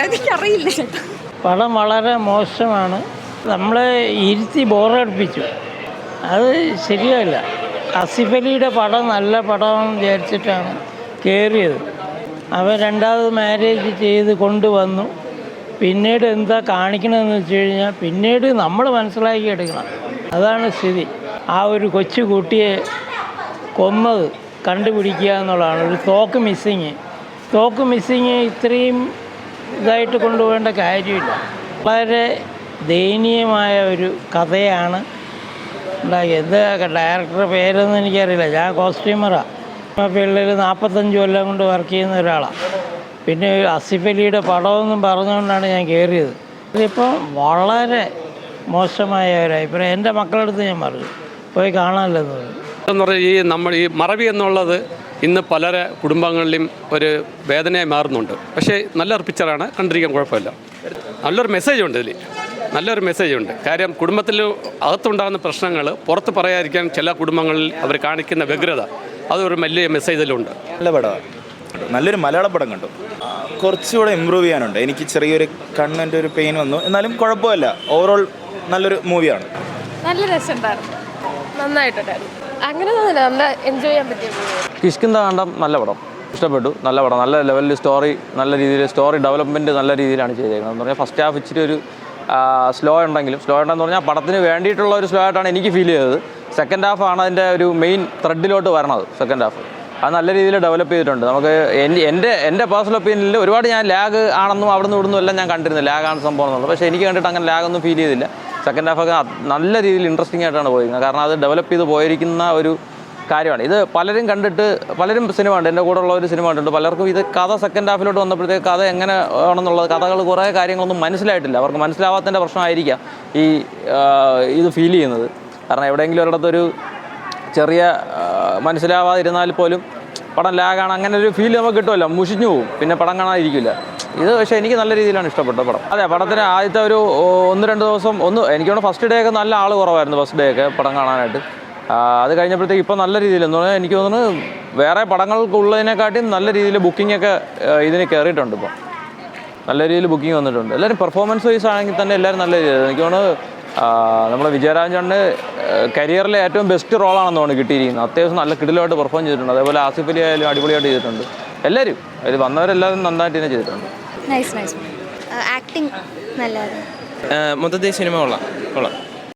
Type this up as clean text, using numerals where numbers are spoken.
എനിക്കറിയില്ല ചേട്ടാ. പടം വളരെ മോശമാണ്. നമ്മളെ ഇരുത്തി ബോറടിപ്പിച്ചു. അത് ശരിയല്ല. ആസിഫ് അലിയുടെ പടം നല്ല പടമാണെന്ന് വിചാരിച്ചിട്ടാണ് കയറിയത്. അവൻ രണ്ടാമത് മാരേജ് ചെയ്ത് കൊണ്ടുവന്നു. പിന്നീട് എന്താ കാണിക്കണമെന്ന് വെച്ച് കഴിഞ്ഞാൽ പിന്നീട് നമ്മൾ മനസ്സിലാക്കി എടുക്കണം. അതാണ് സ്ഥിതി. ആ ഒരു കൊച്ചു കുട്ടിയെ കൊന്നത് കണ്ടുപിടിക്കുക എന്നുള്ളതാണ്. ഒരു തോക്ക് മിസ്സിങ് ഇത്രയും ഇതായിട്ട് കൊണ്ടുപോകേണ്ട കാര്യമില്ല. വളരെ ദയനീയമായ ഒരു കഥയാണ് ഉണ്ടാക്കിയത്. എന്താ ഡയറക്ടറുടെ പേരൊന്നും എനിക്കറിയില്ല. ഞാൻ കോസ്റ്റ്യൂമറാണ്. പിള്ളേർ 45 കൊല്ലം കൊണ്ട് വർക്ക് ചെയ്യുന്ന ഒരാളാണ്. പിന്നെ ആസിഫ് അലിയുടെ പടമെന്നും പറഞ്ഞുകൊണ്ടാണ് ഞാൻ കയറിയത്. ഇതിപ്പം വളരെ മോശമായ ഒരു അഭിപ്രായം. എൻ്റെ മക്കളുടെ അടുത്ത് ഞാൻ പറഞ്ഞു പോയി കാണാമല്ലെന്ന് പറഞ്ഞു. എന്ന് പറഞ്ഞാൽ ഈ മറവി എന്നുള്ളത് ഇന്ന് പല കുടുംബങ്ങളിലും ഒരു വേദനയായി മാറുന്നുണ്ട്. പക്ഷേ നല്ലൊരു പിക്ചറാണ്, കണ്ടിരിക്കാൻ കുഴപ്പമില്ല. നല്ലൊരു മെസ്സേജ് ഉണ്ട്. കാര്യം കുടുംബത്തിൽ അകത്തുണ്ടാകുന്ന പ്രശ്നങ്ങൾ പുറത്ത് പറയാതിരിക്കാൻ ചില കുടുംബങ്ങളിൽ അവർ കാണിക്കുന്ന വ്യഗ്രത, അതൊരു വലിയ മെസ്സേജിലുണ്ട്. നല്ല പടമാണ്. നല്ലൊരു മലയാള പടം കണ്ടു. കുറച്ചുകൂടെ ഇമ്പ്രൂവ് ചെയ്യാനുണ്ട്. എനിക്ക് ചെറിയൊരു കണ്ണിൻ്റെ ഒരു പെയിൻ വന്നു, എന്നാലും കുഴപ്പമില്ല. ഓവറോൾ നല്ലൊരു മൂവിയാണ്. നല്ല രസമുണ്ടായിരുന്നു, നന്നായിട്ടുണ്ടായിരുന്നു. അങ്ങനെ തോന്നില്ല, നല്ല എൻജോയ് ചെയ്യാൻ പറ്റിയ മൂവി. കിഷ്കിന്ധ കാണ്ഡം നല്ല പടം, ഇഷ്ടപ്പെട്ടു. നല്ല പടം, നല്ല ലെവലിൽ സ്റ്റോറി, നല്ല രീതിയിൽ സ്റ്റോറി ഡെവലപ്മെൻറ്റ് നല്ല രീതിയിലാണ് ചെയ്തേക്കുന്നത്. എന്ന് പറഞ്ഞാൽ ഫസ്റ്റ് ഹാഫ് ഇച്ചിരി ഒരു സ്ലോ ഉണ്ടെന്ന് പറഞ്ഞാൽ പടത്തിന് വേണ്ടിയിട്ടുള്ള ഒരു സ്ലോ ആയിട്ടാണ് എനിക്ക് ഫീൽ ചെയ്തത്. സെക്കൻഡ് ഹാഫാണ് അതിൻ്റെ ഒരു മെയിൻ ത്രെഡിലോട്ട് വരണത്. സെക്കൻഡ് ഹാഫ് അത് നല്ല രീതിയിൽ ഡെവലപ്പ് ചെയ്തിട്ടുണ്ട്. നമുക്ക് എൻ്റെ പേഴ്സണൽ ഒപ്പീനിയനിൽ ഒരുപാട് ഞാൻ ലാഗ് ആണെന്നും അവിടുന്ന് ഇവിടുന്നും എല്ലാം ഞാൻ കണ്ടിരുന്നു, ലാഗാണ് സംഭവം എന്നുള്ളത്. പക്ഷേ എനിക്ക് കണ്ടിട്ട് അങ്ങനെ ലാഗൊന്നും ഫീൽ ചെയ്തില്ല. സെക്കൻഡ് ഹാഫൊക്കെ നല്ല രീതിയിൽ ഇൻട്രസ്റ്റിംഗ് ആയിട്ടാണ് പോയിരിക്കുന്നത്. കാരണം അത് ഡെവലപ്പ് ചെയ്ത് പോയിരിക്കുന്ന ഒരു കാര്യമാണ്. ഇത് പലരും സിനിമ ഉണ്ട്, എൻ്റെ കൂടെ ഉള്ള ഒരു സിനിമ കണ്ടിട്ടുണ്ട്. പലർക്കും ഇത് കഥ സെക്കൻഡ് ഹാഫിലോട്ട് വന്നപ്പോഴത്തേക്ക് കഥ എങ്ങനെ ആണെന്നുള്ളത്, കഥകൾ കുറേ കാര്യങ്ങളൊന്നും മനസ്സിലായിട്ടില്ല. അവർക്ക് മനസ്സിലാവാത്തതിൻ്റെ പ്രശ്നമായിരിക്കാം ഇത് ഫീൽ ചെയ്യുന്നത്. കാരണം എവിടെയെങ്കിലും ഒരിടത്തൊരു ചെറിയ മനസ്സിലാവാതിരുന്നാൽ പോലും പടം ലാഗാണ്, അങ്ങനെ ഒരു ഫീൽ നമുക്ക് കിട്ടുമല്ലോ, മുഷിഞ്ഞു പോകും, പിന്നെ പടം കാണാതിരിക്കില്ല. ഇത് പക്ഷേ എനിക്ക് നല്ല രീതിയിലാണ് ഇഷ്ടപ്പെട്ടത് പടം. അതെ, പടത്തിന് ആദ്യത്തെ ഒരു 1-2 ദിവസം എനിക്ക് തോന്നുന്നു ഫസ്റ്റ് ഡേ ഒക്കെ നല്ല ആൾ കുറവായിരുന്നു, ഫസ്റ്റ് ഡേ ഒക്കെ പടം കാണാനായിട്ട്. അത് കഴിഞ്ഞപ്പോഴത്തേക്ക് ഇപ്പോൾ നല്ല രീതിയിൽ എന്ന് പറഞ്ഞാൽ എനിക്ക് തോന്നുന്നു വേറെ പടങ്ങൾക്കുള്ളതിനെക്കാട്ടിയും നല്ല രീതിയിൽ ബുക്കിംഗ് ഒക്കെ ഇതിന് കയറിയിട്ടുണ്ട്. ഇപ്പോൾ നല്ല രീതിയിൽ ബുക്കിംഗ് വന്നിട്ടുണ്ട്. എല്ലാവരും പെർഫോമൻസ് വൈസ് ആണെങ്കിൽ തന്നെ എല്ലാവരും നല്ല രീതിയിൽ. എനിക്ക് തോന്നുന്നു നമ്മുടെ വിജയരാജന് കരിയറിലെ ഏറ്റവും ബെസ്റ്റ് റോളാണെന്ന് തോന്നുന്നു കിട്ടിയിരിക്കുന്നത്. അത്യാവശ്യം നല്ല കിടിലമായിട്ട് പെർഫോം ചെയ്തിട്ടുണ്ട്. അതേപോലെ ആസിഫ് അലി ആയാലും അടിപൊളിയായിട്ട് ചെയ്തിട്ടുണ്ട്. എല്ലാവരും ഇത് വന്നവരെല്ലാവരും നന്നായിട്ട് തന്നെ ചെയ്തിട്ടുണ്ട്. ആക്ടിങ് നല്ലതായിരുന്നു. മൊത്തത്തിൽ സിനിമ കൊള്ളാം.